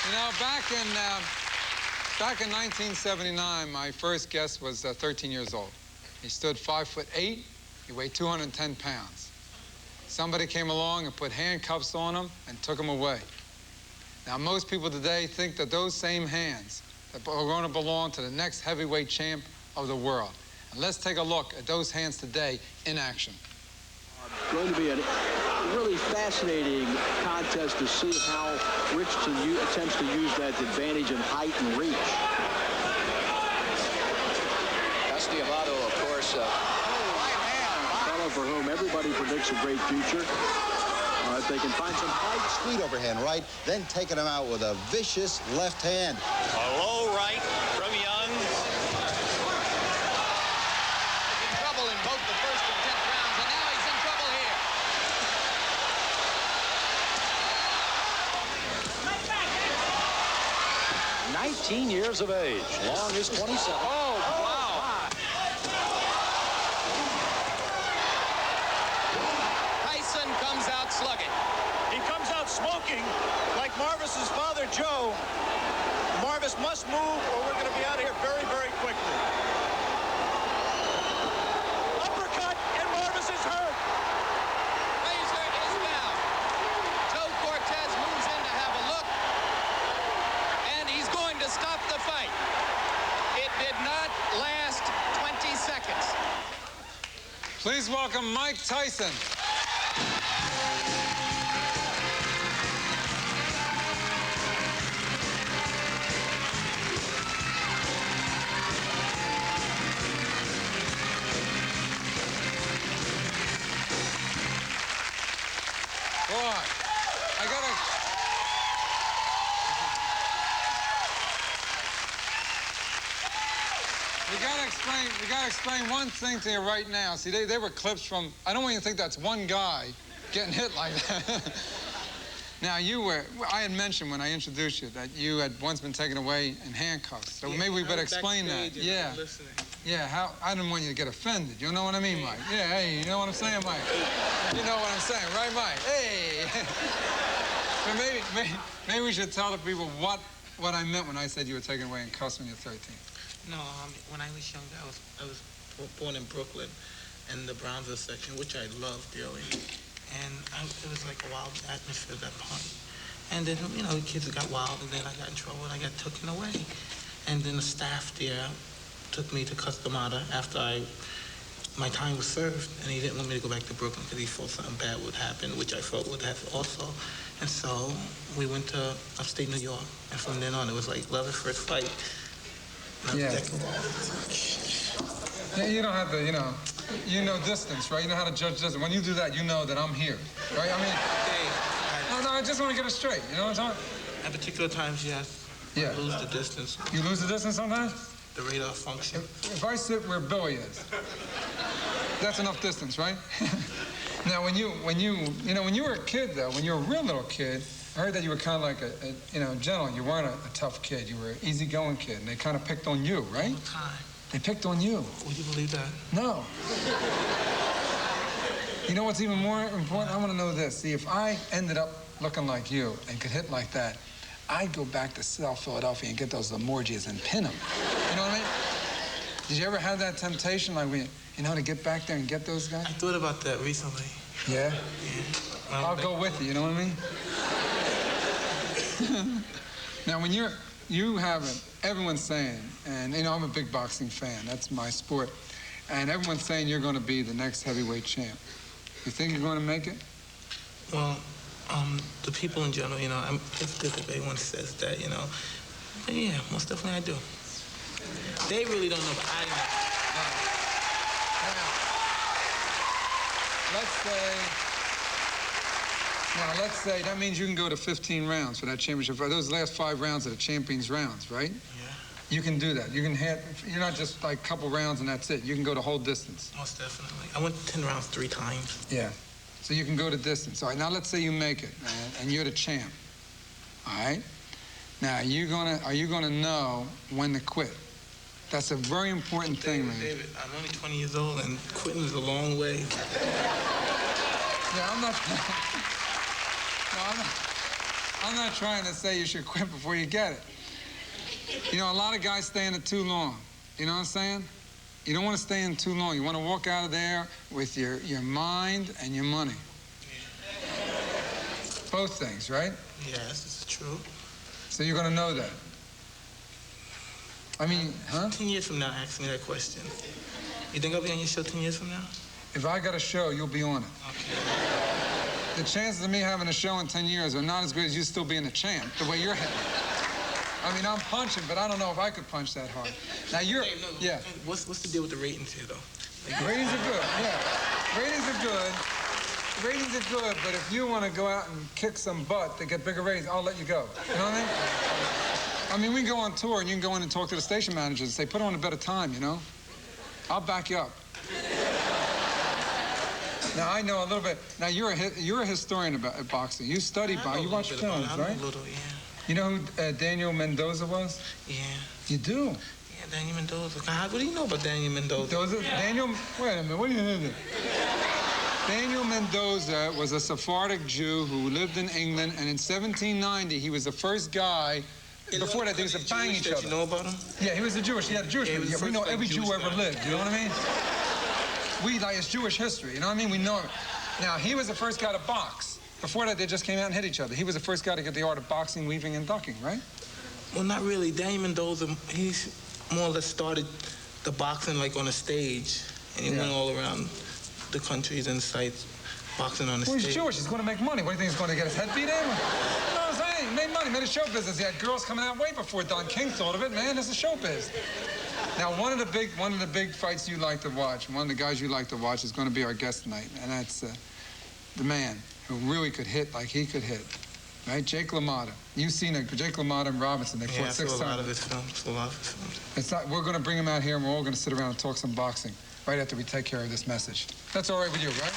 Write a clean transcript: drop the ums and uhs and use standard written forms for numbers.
You know, back in 1979, my first guest was 13 years old. He stood 5'8". He weighed 210 pounds. Somebody came along and put handcuffs on him and took him away. Now, most people today think that those same hands are going to belong to the next heavyweight champ of the world. And let's take a look at those hands today in action. It's going to be a really fascinating contest to see how Richardson attempts to use that advantage in height and reach. Amato, of course, fellow for whom everybody predicts a great future. If they can find some height. Sweet overhand right, then taking him out with a vicious left hand. A low right from Young. In trouble in both the first and 10th rounds, and now he's in trouble here. 19 years of age. Long is 27. Oh, wow. Tyson comes out slugging. He comes out smoking like Marvis's father, Joe. Marvis must move or we're going to be out of here very, very quickly. Uppercut, and Marvis is hurt. Razor is down. Joe Cortez moves in to have a look, and he's going to stop the fight. It did not last 20 seconds. Please welcome Mike Tyson. Boy, we gotta explain one thing to you right now. See, they were clips from, I don't want you to think that's one guy getting hit like that. Now, I had mentioned when I introduced you that you had once been taken away in handcuffs. So maybe we better explain that. Yeah. Yeah, I didn't want you to get offended. You know what I mean, Mike? Yeah, hey, you know what I'm saying, Mike? You know what I'm saying, right, Mike? Hey! So maybe we should tell the people what I meant when I said you were taken away in cuffs when you're 13. No, when I was younger, I was born in Brooklyn in the Brownsville section, which I loved dearly. And it was like a wild atmosphere at that point. And then, you know, the kids got wild, and then I got in trouble, and I got taken away. And then the staff there took me to Customata after my time was served, and he didn't want me to go back to Brooklyn because he thought something bad would happen, which I felt would have also. And so we went to upstate New York, and from then on, it was like love at first fight. Yeah. Yeah, you don't have to, you know distance, right? You know how to judge distance. When you do that, you know that I'm here, right? I mean, no, I just want to get it straight. You know what I'm talking? At particular times, yes. Yeah. I lose the distance. You lose the distance sometimes? The radar function. If I sit where Billy is, that's enough distance, right? Now, when you were a kid, though, when you were a real little kid, I heard that you were kind of like a gentle. You weren't a tough kid. You were an easygoing kid, and they kind of picked on you, right? All the time. They picked on you. Would you believe that? No. You know what's even more important? I want to know this. See, if I ended up looking like you and could hit like that, I'd go back to South Philadelphia and get those Lamorgias and pin them. You know what I mean? Did you ever have that temptation, like, to get back there and get those guys? I thought about that recently. Yeah? Yeah. I'll go with you, you know what I mean? Now, when you haven't, everyone's saying, and I'm a big boxing fan, that's my sport, and everyone's saying you're going to be the next heavyweight champ. You think you're going to make it? Well, the people in general, if everyone says that, but yeah, most definitely I do. They really don't know, but I know. Now, let's say that means you can go to 15 rounds for that championship. Those last 5 rounds are the champions' rounds, right? Yeah. You can do that. You're not just like a couple rounds and that's it. You can go the whole distance. Most definitely. I went 10 rounds 3 times. Yeah. So you can go the distance. All right, now let's say you make it, and you're the champ. All right? Now, are you gonna know when to quit? That's a very important thing, man. David, I'm only 20 years old, and quitting is a long way. Yeah, I'm not... No, I'm not trying to say you should quit before you get it. You know, a lot of guys stay in it too long. You know what I'm saying? You don't want to stay in too long. You want to walk out of there with your mind and your money. Both things, right? Yes, it's true. So you're going to know that. I mean, huh? 10 years from now, ask me that question. You think I'll be on your show 10 years from now? If I got a show, you'll be on it. Okay. The chances of me having a show in 10 years are not as good as you still being a champ, the way you're hitting. I mean, I'm punching, but I don't know if I could punch that hard. Now, you're, Hey, no, yeah. What's the deal with the ratings here, though? Like, Ratings are good, yeah. Ratings are good. Ratings are good, but if you want to go out and kick some butt to get bigger ratings, I'll let you go. You know what I mean? I mean, we can go on tour, and you can go in and talk to the station managers and say, put on a better time, you know? I'll back you up. Now, I know a little bit. Now, you're a historian about boxing. You study boxing. You watch films, right? A little, yeah. You know who Daniel Mendoza was? Yeah. You do? Yeah, Daniel Mendoza. God, what do you know about Daniel Mendoza? Daniel, wait a minute, what do you know? Daniel Mendoza was a Sephardic Jew who lived in England, and in 1790, he was the first guy. Before that, they used to bang each other. You know about him? Yeah, he was a Jewish. He had a Jewish. Yeah, We know every Jew ever lived. You know what I mean? We like it's Jewish history. You know what I mean? We know it. Now he was the first guy to box. Before that, they just came out and hit each other. He was the first guy to get the art of boxing, weaving, and ducking, right? Well, not really. Daniel Mendoza, he's more or less started the boxing like on a stage, and he went all around the countries and sites boxing on the stage. He's Jewish. He's going to make money. What do you think he's going to get his head beat in? You know what I'm saying? He made money, made a show business. He had girls coming out way before Don King thought of it. Man, it's a show biz. Now, one of the big fights you like to watch, one of the guys you like to watch is going to be our guest tonight, and that's the man who really could hit like he could hit, right? Jake LaMotta. You've seen Jake LaMotta and Robinson. They fought 6 times. a lot of his films. It's not. We're going to bring him out here, and we're all going to sit around and talk some boxing right after we take care of this message. That's all right with you, right?